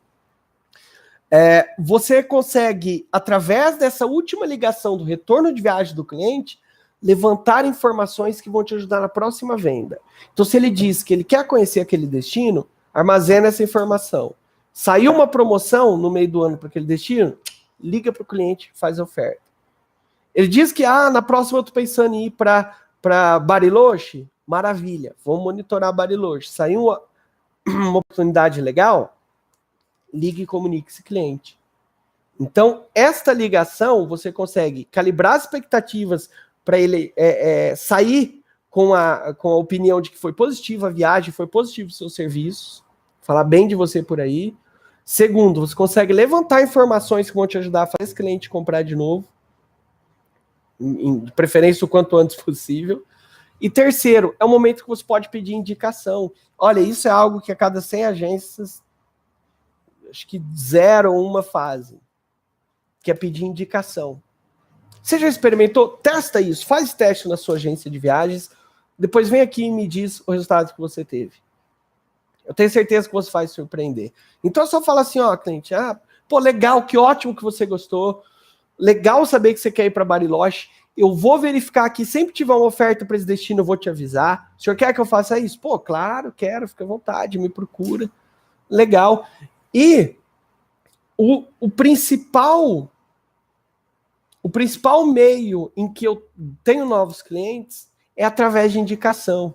S1: você consegue, através dessa última ligação do retorno de viagem do cliente, levantar informações que vão te ajudar na próxima venda. Então, se ele diz que ele quer conhecer aquele destino, armazena essa informação. Saiu uma promoção no meio do ano para aquele destino, liga para o cliente, faz a oferta. Ele diz que, na próxima eu estou pensando em ir para Bariloche, maravilha, vamos monitorar Bariloche. Saiu uma oportunidade legal, ligue e comunique esse cliente. Então, esta ligação, você consegue calibrar as expectativas para ele sair com a opinião de que foi positiva a viagem, foi positivo os seus serviços, falar bem de você por aí. Segundo, você consegue levantar informações que vão te ajudar a fazer esse cliente comprar de novo, de preferência o quanto antes possível. E terceiro, é o momento que você pode pedir indicação. Olha, isso é algo que a cada 100 agências, acho que 0 ou 1 fazem, que é pedir indicação. Você já experimentou? Testa isso, faz teste na sua agência de viagens, depois vem aqui e me diz o resultado que você teve. Eu tenho certeza que você vai se surpreender. Então é só falar assim, cliente, legal, que ótimo que você gostou, legal saber que você quer ir para Bariloche, eu vou verificar aqui, sempre tiver uma oferta para esse destino, eu vou te avisar. O senhor quer que eu faça isso? Claro, quero, fica à vontade, me procura. Legal. E o principal meio em que eu tenho novos clientes é através de indicação.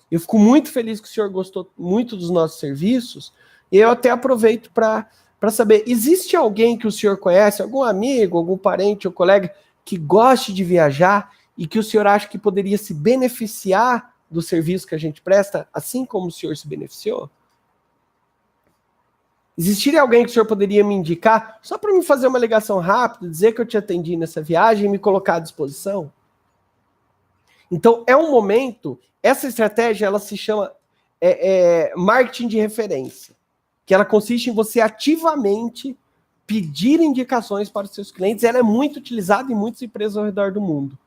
S1: Eu fico muito feliz que o senhor gostou muito dos nossos serviços, e eu até aproveito para saber, existe alguém que o senhor conhece, algum amigo, algum parente ou colega que goste de viajar e que o senhor acha que poderia se beneficiar do serviço que a gente presta, assim como o senhor se beneficiou? Existiria alguém que o senhor poderia me indicar, só para me fazer uma ligação rápida, dizer que eu te atendi nessa viagem e me colocar à disposição? Então, é um momento, essa estratégia, ela se chama marketing de referência, que ela consiste em você ativamente pedir indicações para os seus clientes. Ela é muito utilizada em muitas empresas ao redor do mundo.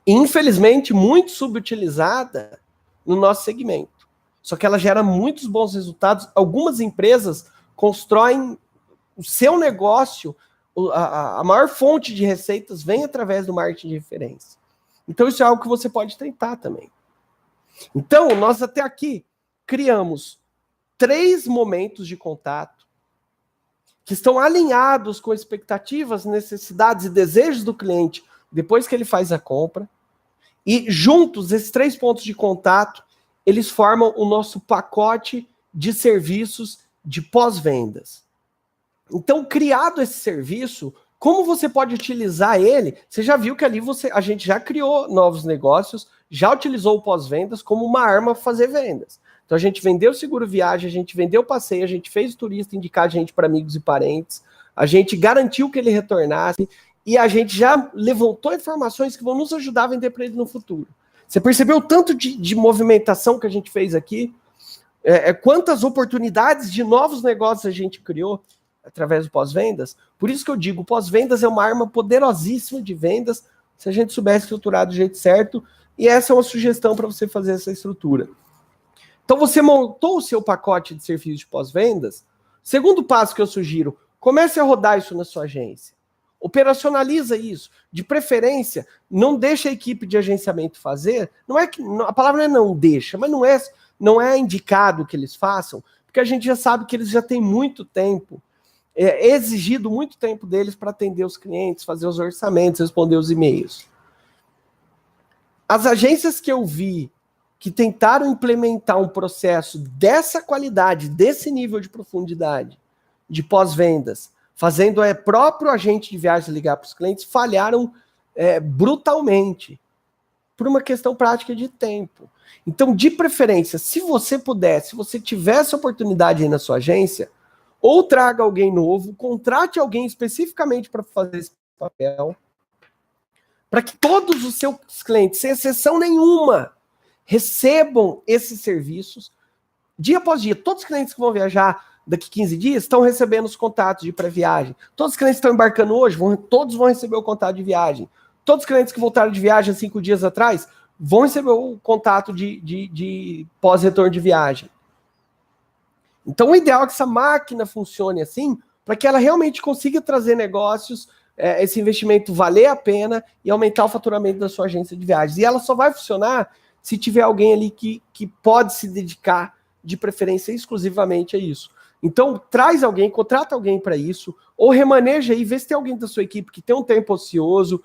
S1: E, infelizmente, muito subutilizada no nosso segmento. Só que ela gera muitos bons resultados. Algumas empresas constroem o seu negócio, a maior fonte de receitas vem através do marketing de referência. Então isso é algo que você pode tentar também. Então, nós até aqui criamos 3 momentos de contato que estão alinhados com expectativas, necessidades e desejos do cliente depois que ele faz a compra. E juntos, esses 3 pontos de contato, eles formam o nosso pacote de serviços de pós-vendas. Então, criado esse serviço, como você pode utilizar ele? Você já viu que ali a gente já criou novos negócios, já utilizou o pós-vendas como uma arma para fazer vendas. Então, a gente vendeu seguro viagem, a gente vendeu passeio, a gente fez o turista indicar a gente para amigos e parentes, a gente garantiu que ele retornasse e a gente já levantou informações que vão nos ajudar a vender para ele no futuro. Você percebeu o tanto de movimentação que a gente fez aqui? Quantas oportunidades de novos negócios a gente criou através do pós-vendas? Por isso que eu digo, pós-vendas é uma arma poderosíssima de vendas, se a gente souber estruturar do jeito certo, e essa é uma sugestão para você fazer essa estrutura. Então você montou o seu pacote de serviços de pós-vendas. Segundo passo que eu sugiro, comece a rodar isso na sua agência. Operacionaliza isso. De preferência, não deixa a equipe de agenciamento fazer. Não é que a palavra não deixa, mas não é indicado que eles façam, porque a gente já sabe que eles já têm muito tempo, exigido muito tempo deles para atender os clientes, fazer os orçamentos, responder os e-mails. As agências que eu vi que tentaram implementar um processo dessa qualidade, desse nível de profundidade, de pós-vendas, fazendo próprio agente de viagens ligar para os clientes, falharam brutalmente, por uma questão prática de tempo. Então, de preferência, se você puder, se você tiver essa oportunidade aí na sua agência, ou traga alguém novo, contrate alguém especificamente para fazer esse papel, para que todos os seus clientes, sem exceção nenhuma, recebam esses serviços, dia após dia. Todos os clientes que vão viajar daqui 15 dias estão recebendo os contatos de pré-viagem. Todos os clientes que estão embarcando hoje, todos vão receber o contato de viagem. Todos os clientes que voltaram de viagem 5 dias atrás vão receber o contato de pós-retorno de viagem. Então o ideal é que essa máquina funcione assim, para que ela realmente consiga trazer negócios, esse investimento valer a pena e aumentar o faturamento da sua agência de viagens. E ela só vai funcionar se tiver alguém ali que pode se dedicar de preferência exclusivamente a isso. Então, traz alguém, contrata alguém para isso, ou remaneja aí, vê se tem alguém da sua equipe que tem um tempo ocioso,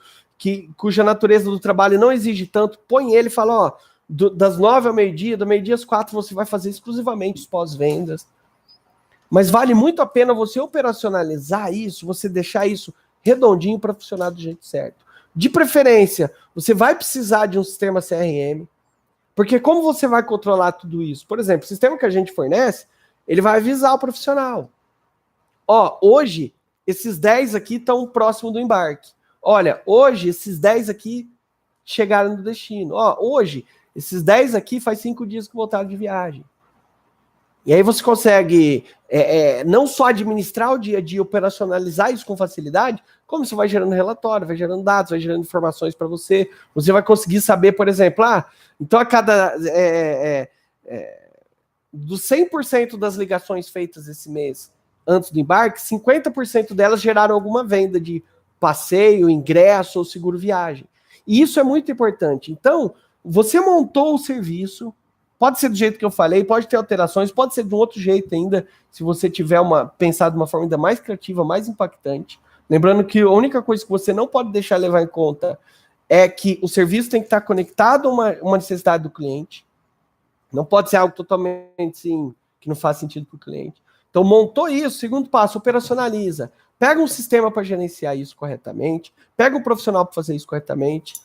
S1: cuja natureza do trabalho não exige tanto, põe ele e fala, ó, das 9 ao meio-dia, do meio-dia às 4 você vai fazer exclusivamente os pós-vendas. Mas vale muito a pena você operacionalizar isso, você deixar isso redondinho para funcionar do jeito certo. De preferência, você vai precisar de um sistema CRM, porque como você vai controlar tudo isso? Por exemplo, o sistema que a gente fornece, ele vai avisar o profissional. Ó, hoje, esses 10 aqui estão próximo do embarque. Olha, hoje, esses 10 aqui chegaram no destino. Ó, hoje, esses 10 aqui faz 5 dias que voltaram de viagem. E aí você consegue não só administrar o dia a dia, operacionalizar isso com facilidade, como isso vai gerando relatório, vai gerando dados, vai gerando informações para você. Você vai conseguir saber, por exemplo, então a cada... dos 100% das ligações feitas esse mês antes do embarque, 50% delas geraram alguma venda de passeio, ingresso ou seguro viagem. E isso é muito importante. Então, você montou o serviço, Pode ser do jeito que eu falei, pode ter alterações, pode ser de um outro jeito ainda, se você tiver pensado de uma forma ainda mais criativa, mais impactante. Lembrando que a única coisa que você não pode deixar levar em conta é que o serviço tem que estar conectado a uma necessidade do cliente. Não pode ser algo totalmente assim, que não faz sentido para o cliente. Então, montou isso, segundo passo, operacionaliza. Pega um sistema para gerenciar isso corretamente, pega um profissional para fazer isso corretamente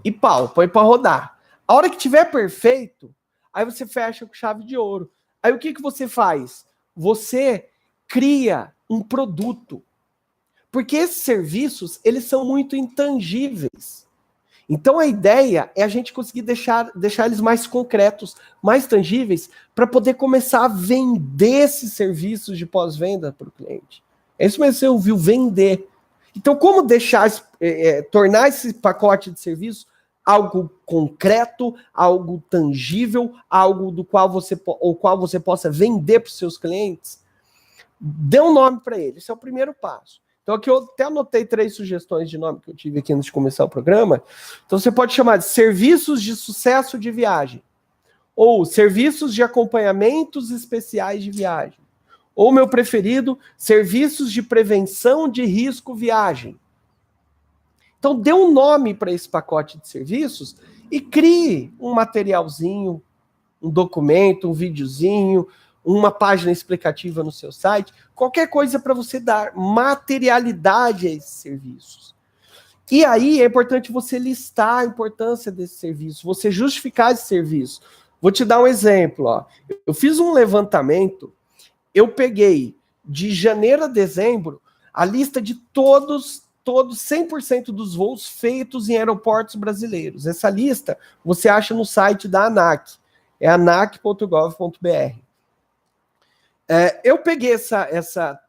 S1: e pau, põe para rodar. A hora que tiver perfeito, aí você fecha com chave de ouro. Aí o que você faz? Você cria um produto. Porque esses serviços, eles são muito intangíveis. Então a ideia é a gente conseguir deixar eles mais concretos, mais tangíveis, para poder começar a vender esses serviços de pós-venda para o cliente. É isso mesmo que você ouviu, vender. Então como tornar esse pacote de serviço algo concreto, algo tangível, algo do qual você possa vender para os seus clientes? Dê um nome para ele, esse é o primeiro passo. Então aqui eu até anotei 3 sugestões de nome que eu tive aqui antes de começar o programa. Então você pode chamar de serviços de sucesso de viagem, ou serviços de acompanhamentos especiais de viagem, ou meu preferido, serviços de prevenção de risco viagem. Então dê um nome para esse pacote de serviços e crie um materialzinho, um documento, um videozinho, uma página explicativa no seu site, qualquer coisa para você dar materialidade a esses serviços. E aí é importante você listar a importância desse serviço, você justificar esse serviço. Vou te dar um exemplo. Ó. Eu fiz um levantamento, eu peguei de janeiro a dezembro a lista de todos 100% dos voos feitos em aeroportos brasileiros. Essa lista você acha no site da ANAC, é anac.gov.br. Eu peguei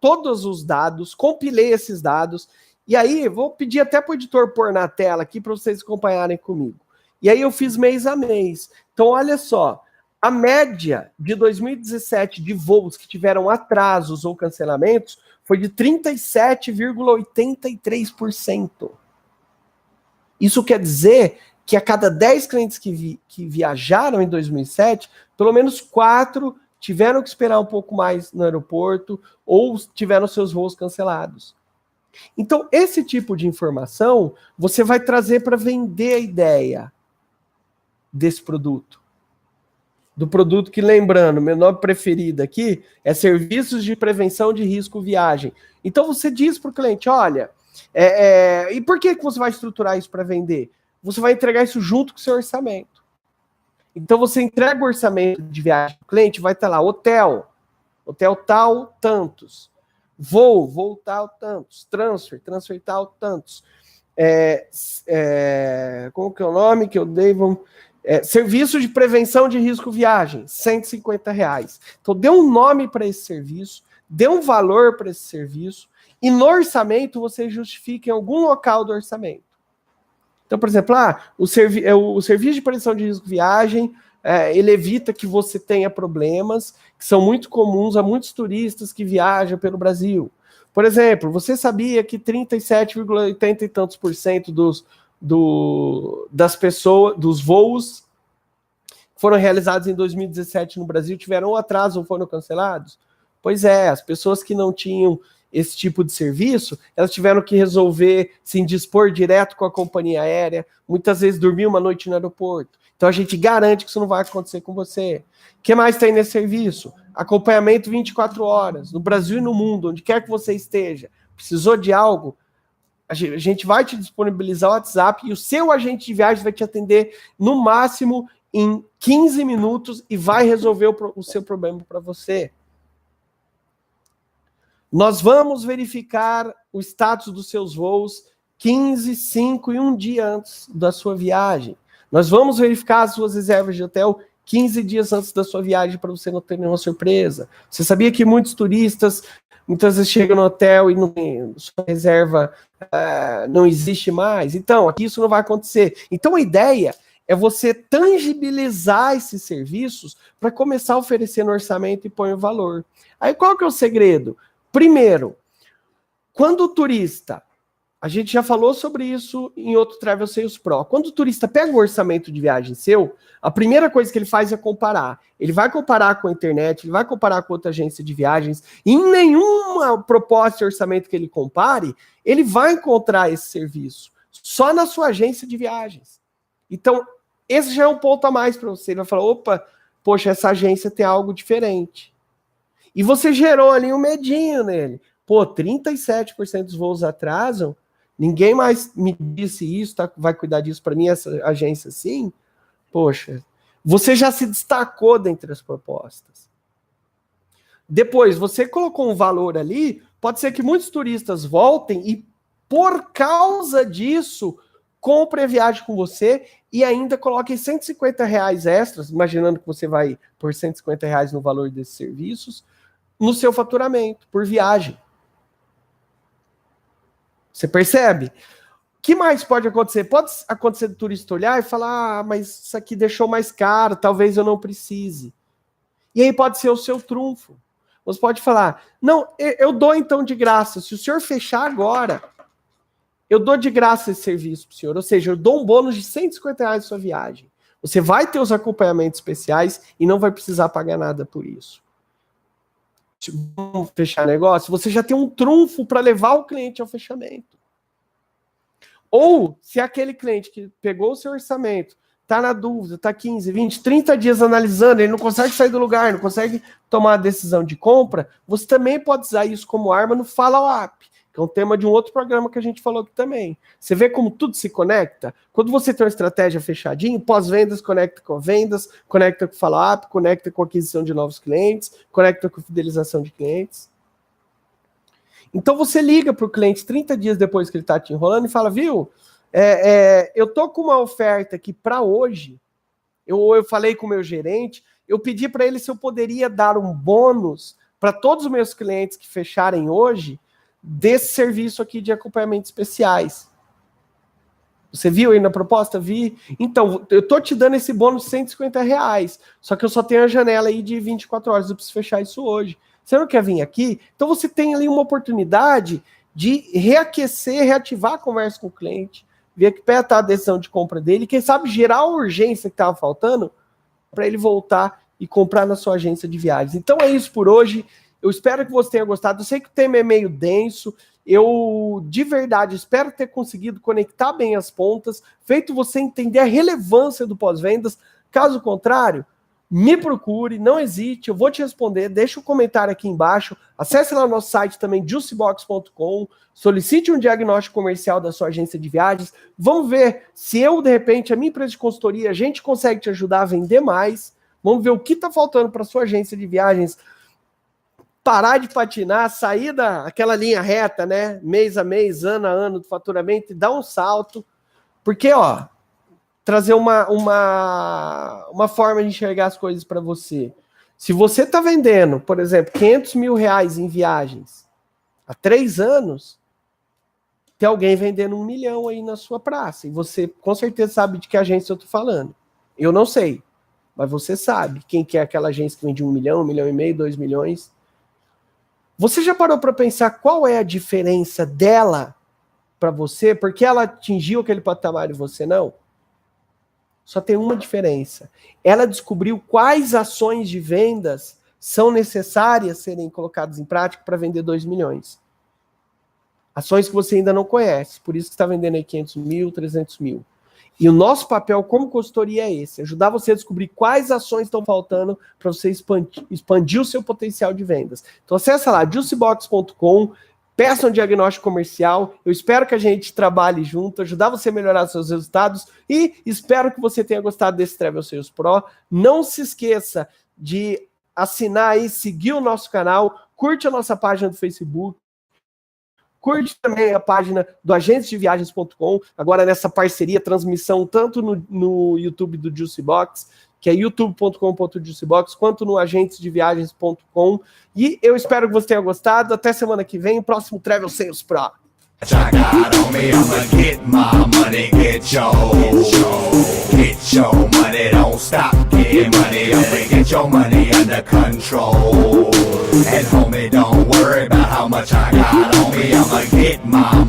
S1: todos os dados, compilei esses dados, e aí vou pedir até para o editor pôr na tela aqui para vocês acompanharem comigo. E aí eu fiz mês a mês. Então, olha só, a média de 2017 de voos que tiveram atrasos ou cancelamentos foi de 37,83%. Isso quer dizer que a cada 10 clientes que viajaram em 2007, pelo menos 4 tiveram que esperar um pouco mais no aeroporto ou tiveram seus voos cancelados. Então, esse tipo de informação você vai trazer para vender a ideia desse produto. Do produto que, lembrando, meu nome preferido aqui é Serviços de Prevenção de Risco Viagem. Então, você diz para o cliente, olha, e por que você vai estruturar isso para vender? Você vai entregar isso junto com o seu orçamento. Então, você entrega o orçamento de viagem para o cliente, vai estar lá, hotel tal, tantos. Voo tal, tantos. Transfer tal, tantos. Como que é o nome que eu dei? Serviço de prevenção de risco viagem, R$150. Então, dê um nome para esse serviço, dê um valor para esse serviço, e no orçamento você justifica em algum local do orçamento. Então, por exemplo, o serviço de prevenção de risco viagem, ele evita que você tenha problemas que são muito comuns a muitos turistas que viajam pelo Brasil. Por exemplo, você sabia que 37,80 e tantos % das pessoas, dos voos que foram realizados em 2017 no Brasil tiveram um atraso ou foram cancelados? Pois é, as pessoas que não tinham esse tipo de serviço, elas tiveram que resolver se indispor direto com a companhia aérea, muitas vezes dormir uma noite no aeroporto. Então a gente garante que isso não vai acontecer com você. O que mais tem nesse serviço? Acompanhamento 24 horas, no Brasil e no mundo, onde quer que você esteja. Precisou de algo? A gente vai te disponibilizar o WhatsApp e o seu agente de viagem vai te atender no máximo em 15 minutos e vai resolver o seu problema para você. Nós vamos verificar o status dos seus voos 15, 5 e 1 dia antes da sua viagem. Nós vamos verificar as suas reservas de hotel 15 dias antes da sua viagem para você não ter nenhuma surpresa. Você sabia que muitos turistas muitas vezes chegam no hotel e sua reserva não existe mais? Então, aqui isso não vai acontecer. Então, a ideia é você tangibilizar esses serviços para começar a oferecer no orçamento e pôr o valor. Aí, qual que é o segredo? Primeiro, quando o turista A gente já falou sobre isso em outro Travel Sales Pro. Quando o turista pega o orçamento de viagem seu, a primeira coisa que ele faz é comparar. Ele vai comparar com a internet, ele vai comparar com outra agência de viagens, e em nenhuma proposta de orçamento que ele compare, ele vai encontrar esse serviço. Só na sua agência de viagens. Então, esse já é um ponto a mais para você. Ele vai falar, opa, poxa, essa agência tem algo diferente. E você gerou ali um medinho nele. Pô, 37% dos voos atrasam, ninguém mais me disse isso, tá, vai cuidar disso para mim, essa agência sim? Poxa, você já se destacou dentre as propostas. Depois, você colocou um valor ali, pode ser que muitos turistas voltem e, por causa disso, comprem a viagem com você e ainda coloquem R$150 extras, imaginando que você vai por R$150 no valor desses serviços, no seu faturamento, por viagem. Você percebe? O que mais pode acontecer? Pode acontecer do turista olhar e falar, mas isso aqui deixou mais caro, talvez eu não precise. E aí pode ser o seu trunfo. Você pode falar, não, eu dou então de graça, se o senhor fechar agora, eu dou de graça esse serviço para o senhor, ou seja, eu dou um bônus de R$150 na sua viagem. Você vai ter os acompanhamentos especiais e não vai precisar pagar nada por isso. Vamos fechar negócio, você já tem um trunfo para levar o cliente ao fechamento. Ou, se aquele cliente que pegou o seu orçamento, está na dúvida, está 15, 20, 30 dias analisando, ele não consegue sair do lugar, não consegue tomar a decisão de compra, você também pode usar isso como arma no follow-up, que é um tema de um outro programa que a gente falou aqui também. Você vê como tudo se conecta? Quando você tem uma estratégia fechadinha, pós-vendas conecta com vendas, conecta com follow-up, conecta com aquisição de novos clientes, conecta com fidelização de clientes. Então você liga para o cliente 30 dias depois que ele está te enrolando e fala, viu, eu tô com uma oferta aqui para hoje, eu falei com o meu gerente, eu pedi para ele se eu poderia dar um bônus para todos os meus clientes que fecharem hoje, desse serviço aqui de acompanhamento especiais. Você viu aí na proposta? Vi. Então, eu tô te dando esse bônus de R$150, só que eu só tenho a janela aí de 24 horas, eu preciso fechar isso hoje. Você não quer vir aqui? Então você tem ali uma oportunidade de reaquecer, reativar a conversa com o cliente, ver que pé está a decisão de compra dele, quem sabe gerar a urgência que estava faltando para ele voltar e comprar na sua agência de viagens. Então é isso por hoje. Eu espero que você tenha gostado. Eu sei que o tema é meio denso. Eu, de verdade, espero ter conseguido conectar bem as pontas, feito você entender a relevância do pós-vendas. Caso contrário, me procure, não hesite, eu vou te responder. Deixa um comentário aqui embaixo. Acesse lá o nosso site também, juicebox.com. Solicite um diagnóstico comercial da sua agência de viagens. Vamos ver se eu, de repente, a minha empresa de consultoria, a gente consegue te ajudar a vender mais. Vamos ver o que está faltando para a sua agência de viagens parar de patinar, sair daquela linha reta, né? Mês a mês, ano a ano do faturamento e dar um salto. Porque, ó, trazer uma forma de enxergar as coisas para você. Se você está vendendo, por exemplo, R$500 mil em viagens há 3 anos, tem alguém vendendo 1 milhão aí na sua praça. E você com certeza sabe de que agência eu estou falando. Eu não sei, mas você sabe quem que é aquela agência que vende 1 milhão, 1,5 milhão, 2 milhões. Você já parou para pensar qual é a diferença dela para você? Porque ela atingiu aquele patamar e você não? Só tem uma diferença. Ela descobriu quais ações de vendas são necessárias serem colocadas em prática para vender 2 milhões. Ações que você ainda não conhece. Por isso que está vendendo aí 500 mil, 300 mil. E o nosso papel como consultoria é esse. Ajudar você a descobrir quais ações estão faltando para você expandir o seu potencial de vendas. Então acessa lá, juicebox.com. Peça um diagnóstico comercial. Eu espero que a gente trabalhe junto, ajudar você a melhorar seus resultados e espero que você tenha gostado desse Travel Sales Pro. Não se esqueça de assinar e seguir o nosso canal, curte a nossa página do Facebook, curte também a página do agenciadeviagens.com, agora nessa parceria, transmissão tanto no YouTube do Juicebox, que é youtube.com.juicebox, quanto no agenciadeviagens.com. E eu espero que você tenha gostado. Até semana que vem, próximo Travel Sales Pro.
S2: I got on me, I'ma get my money, get your money, don't stop getting money, I'ma get your money under control. And homie, don't worry about how much I got on me, I'ma get my